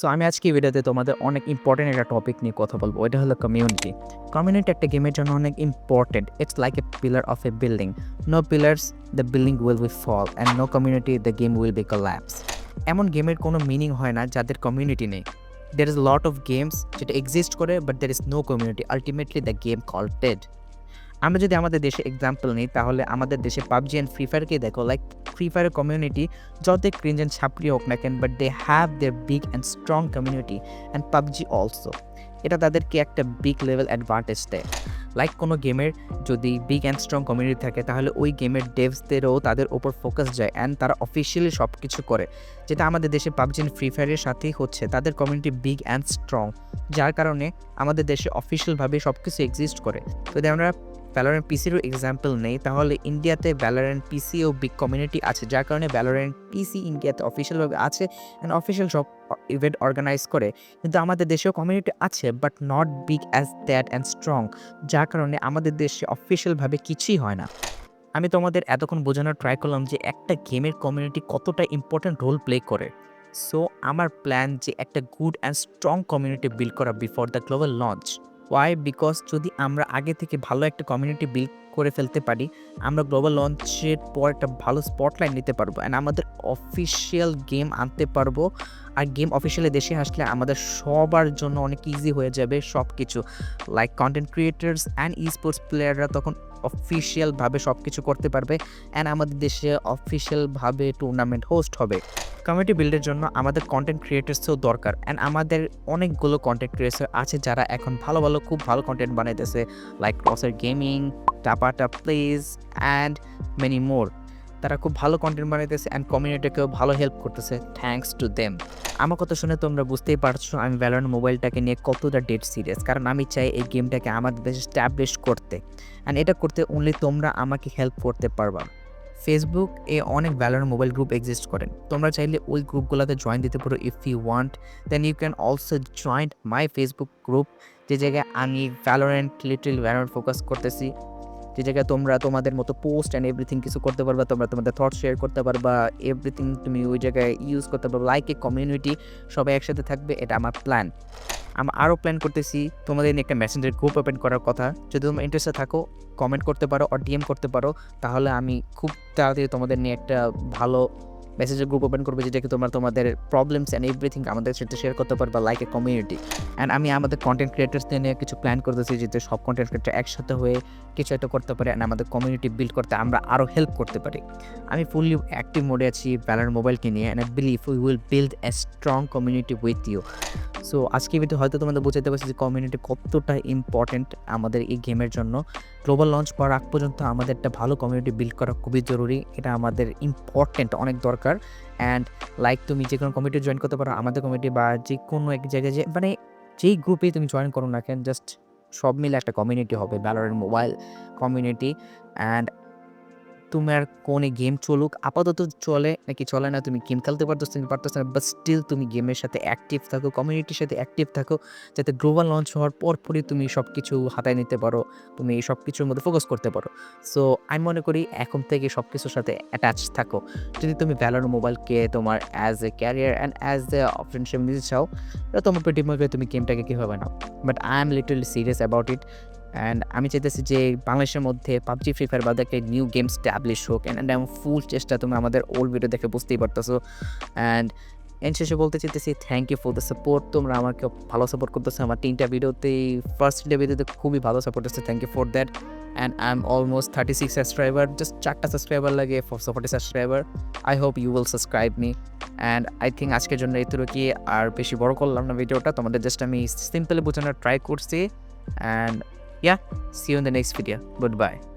So আমি আজকে এই ভিডিওতে তোমাদের অনেক ইম্পর্টেন্ট একটা টপিক নিয়ে কথা বলবো। এটা হলো কমিউনিটি। কমিউনিটি একটা গেমের জন্য অনেক important. It's like a pillar of a building. No pillars the building will be fall and no community the game will be collapse. এমন গেমের কোনো মিনিং হয় না যাদের কমিউনিটি নেই। There is lot of games যেটা এক্সিস্ট করে but there is no community, ultimately the game call dead. আমরা যদি আমাদের দেশে এক্সাম্পল নিই তাহলে আমাদের দেশে পাবজি অ্যান্ড ফ্রি ফায়ারকেই দেখো। লাইক ফ্রি ফায়ারের কমিউনিটি যতই ক্রিঞ্জ অ্যান্ড ছাপড়ি হোক না কেন, but they have their big and strong community and PUBG also. এটা তাদেরকে একটা বিগ লেভেল অ্যাডভান্টেজ দেয়। লাইক কোনো গেমের যদি বিগ অ্যান্ড স্ট্রং কমিউনিটি থাকে তাহলে ওই গেমের ডেভসদেরও তাদের ওপর ফোকাস যায় অ্যান্ড তারা অফিসিয়ালি সব কিছু করে, যেটা আমাদের দেশে পাবজি অ্যান্ড ফ্রি ফায়ারের সাথেই হচ্ছে। তাদের কমিউনিটি বিগ অ্যান্ড স্ট্রং, যার কারণে আমাদের দেশে অফিসিয়ালভাবে সব কিছু এক্সিস্ট করে। যদি আমরা ভ্যালোরেন্ট পিসিরও এক্সাম্পল নেই তাহলে ইন্ডিয়াতে ভ্যালোরেন্ট পিসিও বিগ কমিউনিটি আছে, যার কারণে ভ্যালোরেন্ট পিসি ইন্ডিয়াতে অফিসিয়ালভাবে আছে অ্যান্ড অফিসিয়াল সব ইভেন্ট অর্গানাইজ করে। কিন্তু আমাদের দেশেও কমিউনিটি আছে but not big as that and strong, যার কারণে আমাদের দেশে অফিসিয়ালভাবে কিছুই হয় না। আমি তোমাদের এতক্ষণ বোঝানোর ট্রাই করলাম যে একটা গেমের কমিউনিটি কতটা ইম্পর্ট্যান্ট রোল প্লে করে। সো আমার প্ল্যান যে একটা good and strong community build করা before the global launch. Why? Because যদি আমরা আগে থেকে ভালো একটা কমিউনিটি বিল্ড করে ফেলতে পারি, আমরা গ্লোবাল লঞ্চের পর একটা ভালো স্পটলাইট নিতে পারবো অ্যান্ড আমাদের অফিসিয়াল গেম আনতে পারবো। আর গেম অফিসিয়ালি দেশে আসলে আমাদের সবার জন্য অনেক ইজি হয়ে যাবে সব কিছু। Like content creators and E sports প্লেয়াররা তখন অফিসিয়ালভাবে সব কিছু করতে পারবে অ্যান্ড আমাদের দেশে অফিসিয়ালভাবে টুর্নামেন্ট হোস্ট হবে। কমিউনিটি বিল্ডের জন্য আমাদের কন্টেন্ট ক্রিয়েটার্সও দরকার অ্যান্ড আমাদের অনেকগুলো কন্টেন্ট ক্রিয়েটার আছে যারা এখন খুব ভালো কন্টেন্ট বানাইতেছে, লাইক ক্রসার গেমিং, টাপাটা প্লেজ অ্যান্ড মেনি মোর। তারা খুব ভালো কন্টেন্ট বানাইতেছে অ্যান্ড কমিউনিটিকেও ভালো হেল্প করতেছে, থ্যাঙ্কস টু দেম। আমার কথা শুনে তোমরা বুঝতেই পারছো আমি ভ্যালোরেন্ট মোবাইলটাকে নিয়ে কতটা ডেড সিরিয়াস, কারণ আমি চাই এই গেমটাকে আমাদের দেশে স্ট্যাবলিশ করতে অ্যান্ড এটা করতে অনলি তোমরা আমাকে হেল্প করতে পারবা। ফেসবুক এ অনেক ভ্যালোরেন্ট মোবাইল গ্রুপ এক্সিস্ট করেন, তোমরা চাইলে ওই গ্রুপগুলোতে জয়েন দিতে পারো। If you want then you can also join my Facebook group, যে জায়গায় আমি ভ্যালোরেন্ট ফোকাস করতেছি, যে জায়গায় তোমরা তোমাদের মতো পোস্ট অ্যান্ড এভরিথিং কিছু করতে পারবা, তোমরা তোমাদের থট শেয়ার করতে পারবা, এভরিথিং তুমি ওই জায়গায় ইউজ করতে পারবা। লাইক এ কমিউনিটি, সবাই একসাথে থাকবে, এটা আমার প্ল্যান। আমি আরও প্ল্যান করতেছি তোমাদের নিয়ে একটা মেসেঞ্জার গ্রুপ ওপেন করার কথা। যদি তোমরা ইন্টারেস্টেড থাকো কমেন্ট করতে পারো আর ডিএম করতে পারো, তাহলে আমি খুব তাড়াতাড়ি তোমাদের নিয়ে একটা ভালো মেসেজের গ্রুপ ওপেন করবে, যেটাকে তোমরা তোমাদের প্রবলেমস অ্যান্ড এভরিথিং আমাদের সাথে শেয়ার করতে পারবা লাইক এ কমিউনিটি। অ্যান্ড আমি আমাদের কন্টেন্ট ক্রিয়েটার্সদের নিয়ে কিছু প্ল্যান করতেছি, যাতে সব কন্টেন্ট ক্রিয়েটার একসাথে হয়ে কিছু একটা করতে পারে অ্যান্ড আমাদের কমিউনিটি বিল্ড করতে আমরা আরও হেল্প করতে পারি। আমি ফুললি অ্যাক্টিভ মোডে আছি ভ্যালোরেন্ট মোবাইলকে নিয়ে and I believe we will build a strong community with you. So আজকে ভিডিও হয়তো তোমাদের বোঝাতে পারছি যে কমিউনিটি কতটা ইম্পর্টেন্ট আমাদের এই গেমের জন্য। গ্লোবাল লঞ্চ করার আগ পর্যন্ত আমাদের একটা ভালো কমিউনিটি বিল্ড করা খুবই জরুরি, এটা আমাদের ইম্পর্টেন্ট, অনেক দরকার। অ্যান্ড লাইক তুমি যে কোনো কমিউনিটি জয়েন করতে পারো, আমাদের কমিউনিটি বা যে কোনো এক জায়গায়, যে মানে যেই গ্রুপেই তুমি জয়েন করো না কেন, জাস্ট সব মিলে একটা কমিউনিটি হবে, ভ্যালোরেন্ট মোবাইল কমিউনিটি। অ্যান্ড তোমার কোন গেম চলুক, আপাতত চলে নাকি চলে না, তুমি গেম খেলতে পারতেছো না, বাট স্টিল তুমি গেমের সাথে অ্যাক্টিভ থাকো, কমিউনিটির সাথে অ্যাক্টিভ থাকো, যাতে গ্লোবাল লঞ্চ হওয়ার পরপরই তুমি সব কিছু হাতায় নিতে পারো, তুমি এই সব কিছুর মধ্যে ফোকাস করতে পারো। সো আমি মনে করি এখন থেকে সব কিছুর সাথে অ্যাটাচ থাকো। যদি তুমি ভ্যালোরেন্ট মোবাইলকে তোমার as a career and as a friendship নিতে চাও, এটা তোমার প্রেটিমকে তুমি গেমটাকে কীভাবে নাও, but I am little serious about it. And আমি চাইতেছি যে বাংলাদেশের মধ্যে পাবজি ফ্রি ফায়ার বাদে একটা নিউ গেম স্ট্যাবলিশ হোক অ্যান্ড আমি ফুল চেষ্টা, তুমি আমাদের ওল্ড ভিডিও দেখে বুঝতেই পারতেছো। অ্যান্ড শেষে বলতে চাইতেছি thank you for the support. তোমরা আমাকে ভালো সাপোর্ট করতেছো আমার 3টা ভিডিওতেই, ফার্স্ট ভিডিওতে খুবই ভালো সাপোর্ট আসছে, thank you for that. And I am almost 36 subscriber, just 4টা সাবস্ক্রাইবার লাগে for 40 subscriber. I hope you will subscribe me. And I think আজকের জন্য এতটুকু, আর বেশি বড় করলাম না ভিডিওটা, তোমাদের জাস্ট আমি সিম্পলি বোঝানোর ট্রাই করছি। And yeah, see you in the next video. Goodbye.